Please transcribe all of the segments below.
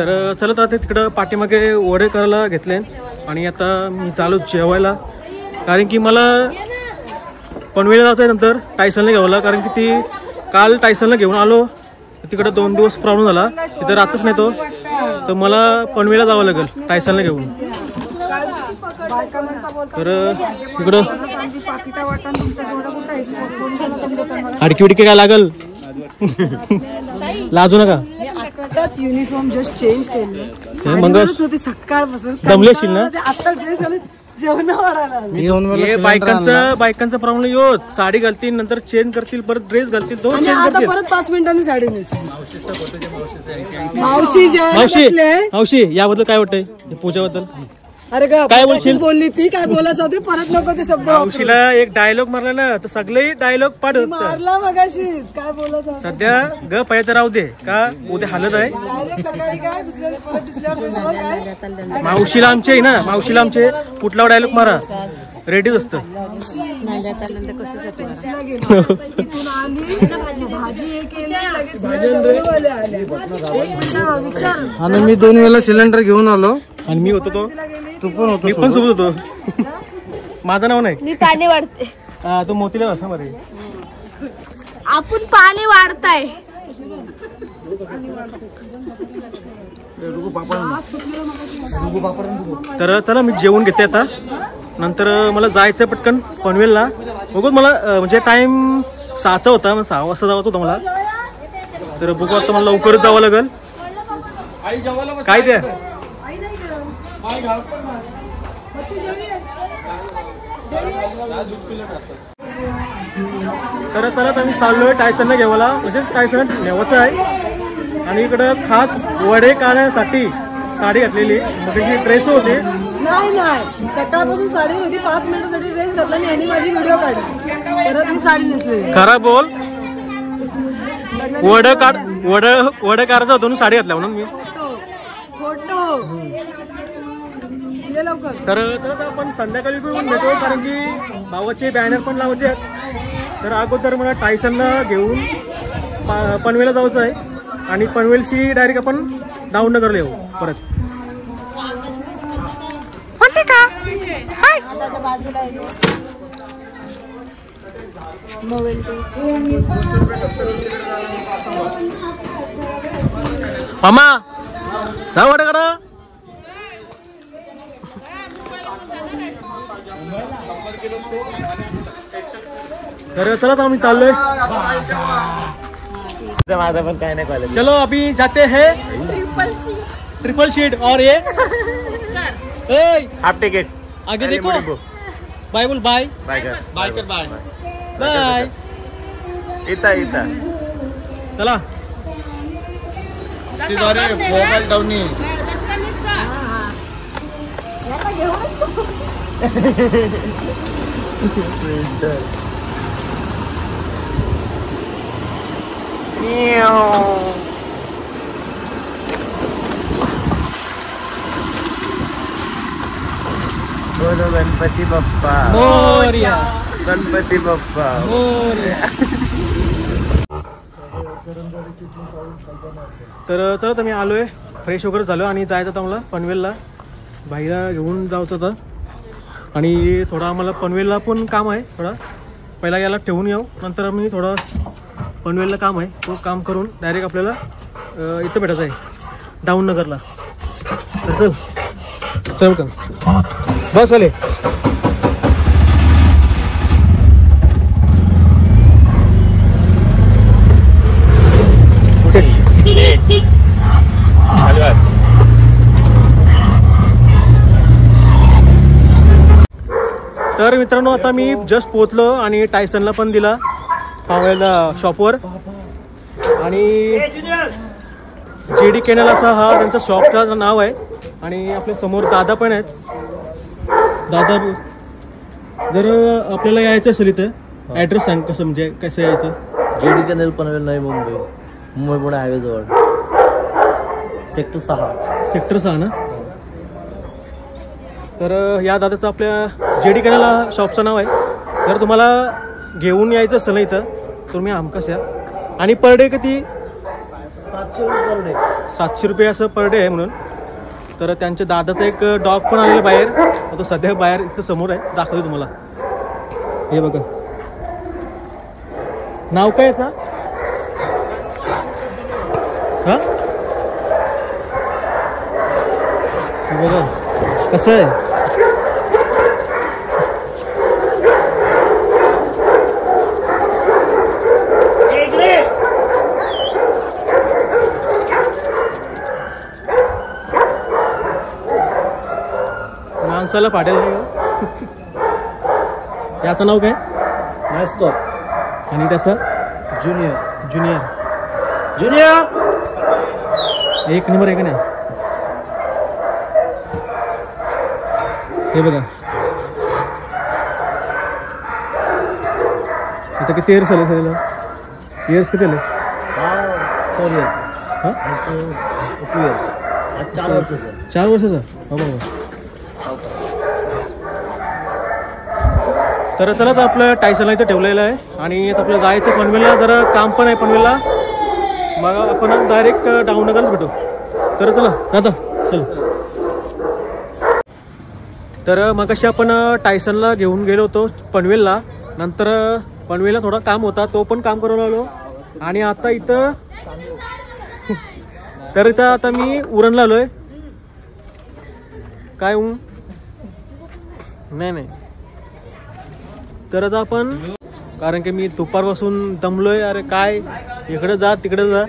तर चलत राहते तिकडं पाठीमागे वडे करायला घेतले आणि आता मी चालू जेवायला, कारण की मला पनवेलला जायचं आहे नंतर टायसनला घ्यावला, कारण की ती काल टायसनला घेऊन आलो तिकडं 2 दिवस प्रॉब्लेम झाला, तिथं राहतच नाही तो, तर मला पनवेलला जावं लागेल टायसनला घेऊन. तर इकडं अडकी उडकी काय लागल लाजू नका. युनिफॉर्म जस्ट चेंज केलं, मंगळच होती सकाळपासून, दमलेशील ना. आता ड्रेस बायकांचा प्रॉब्लेम यो, साडी घालतील नंतर चेंज करतील, परत ड्रेस घालतील, दोन चेंज आता करतील. परत 5 मिनिटांनी साडी नेसली. मावशी याबद्दल काय वाटतंय पूजाबद्दल? अरे काय बोलशील? बोलली ती काय बोलायचं होते, परत नको ते शब्द. मावशीला एक डायलॉग मारला ना तर सगळे डायलॉग पाठ होत मारला मगाशीच, काय बोलायचं सध्या ग पाहिजे राहू दे का उद्या हालत आहे. डायरेक्ट सकाळी काय दुसऱ्या मावशीला आमचे ना, मावशीला आमचे कुठला डायलॉग मारा रेडीच असतं. आणि मी 2 वेळा सिलेंडर घेऊन आलो आणि मी होतो तो, तू पण होतो, मी पण सोबत होतो. माझं नाव नाही, मी पाणी वाढते. हा तो मोतीला असं बरे. आपण पाणी वाढताय. तर चला मी जेवण घेते आता, नंतर मला जायचं पटकन पनवेलला. बघू मला म्हणजे टाइम 6चा होता, मग 6 वाजता जायचं होतं मला, तर बघू आता मला लवकरच जावं लागेल. काय ते तर चला आम्ही चाललोय टायसनला घेवायला, म्हणजे टायसन नेवायचं आहे. आणि इकडं खास वडे काढण्यासाठी साडी घातलेली, म्हणजे ड्रेस होते. नाही सकाळपासून साडी होती, 5 मिनिटासाठी ड्रेस घातला आणि यांनी माझी व्हिडिओ काढली, परत मी साडी नेसली. खरा बोल, वडे काढायचं होतं साडी घातल्या म्हणून मी. फोटो लवकर. तर आपण संध्याकाळी पण भेटू, कारण की भावाचे बॅनर पण लावायचे आहेत. तर अगोदर मला टायसनला घेऊन पनवेलला जायचं आहे आणि पनवेलशी डायरेक्ट आपण दाऊनगरला येऊ परत. मामा जाऊ वाटाकडा. तर चला आम्ही चाललोय. माझा पण काय नाही कॉलेज. चलो अभी जाते हैं ट्रिपल सीट और ये हाफ टिकट आगे देखो. बाय बोल, बाय बाय कर, बाय कर, बाय बाय. इथं चला मोबाईल डाऊनी. बोलो गणपती बाप्पा मोरया, गणपती बाप्पा मोरया. तर चला तर मी आलोय, फ्रेश वगैरे झालो आणि जायचं होतं मला पनवेलला, बाईला घेऊन जायचं होतं. आणि थोडा आम्हाला पनवेलला पण काम आहे, थोडा पहिला याला ठेवून येऊ, नंतर मी थोडं पनवेलला काम आहे, तो काम करून डायरेक्ट आपल्याला इथं भेटायचं आहे दाऊननगरला. तर चल का बस आले. तर मित्रांनो आता मी जस्ट पोहोचलो आणि टायसनला पण दिला पावायला शॉपवर. आणि JD कॅनल असा हा त्यांचा शॉपचं नाव आहे. आणि आपल्या समोर दादा पण आहेत. दादा जर आपल्याला यायचं असेल इथं ॲड्रेस सांग, कसं म्हणजे कसं यायचं? JD कॅनल पनवेल नाही, मुंबई पुणे हायवे जवळ, सेक्टर 6 ना. तर या दादाचं आपल्या JD कॅनल शॉपचं नाव आहे. जर तुम्हाला घेऊन यायचं असेल ना इथं तुम्ही हमखास या. आणि पर डे किती? 700 रुपये असं पर डे आहे म्हणून. तर त्यांच्या दादाचा एक डॉग पण आलेला बाहेर, तो सध्या बाहेर इथं समोर आहे, दाखवतो तुम्हाला. हे बघा, नाव काय याचं? हा, हे बघा कसं आहे. माणसाला पाडेल नाही का? याचं नाव काय? मॅस्कॉट. आणि त्याचं ज्युनियर. ज्युनियर. ज्युनियर एक नंबर आहे का नाही? हे बघा, आता किती इयर्स आले सर? इयर्स किती आले? 4 इयर्स. हां, 4 वर्षाचा. 4 वर्षाचा. हो बघा. तर चला, तर आपलं टायसनला इथं ठेवलेलं आहे आणि आता आपलं जायचं पनवेलला. जरा काम पण आहे पनवेलला, मग आपण डायरेक्ट डाऊनगरच भेटू. तर चला दादा, चला. तर मग अशी आपण टायसनला घेऊन गेलो होतो पनवेलला. नंतर पनवेलला थोडा काम होता, तो पण काम करून आलो. आणि आता इथं तर इथं आता मी उरणला आलोय. काय नाही. तर आता आपण, कारण की मी दुपारपासून दमलोय. अरे काय, इकडे जा तिकडे जा,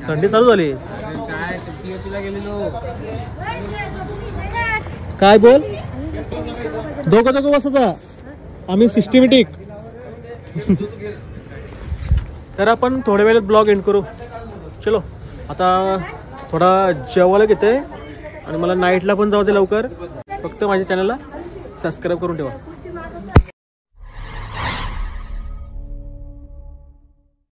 थंडी चालू झाली. काय बोल, दोघं बसायचा आम्ही सिस्टमॅटिक. तर आपण थोड्या वेळात ब्लॉग एंड करू. चलो, आता थोडा जेवायला घेते आणि मला नाईटला पण जाऊ दे लवकर. फक्त माझ्या चॅनलला सबस्क्राईब करून ठेवा.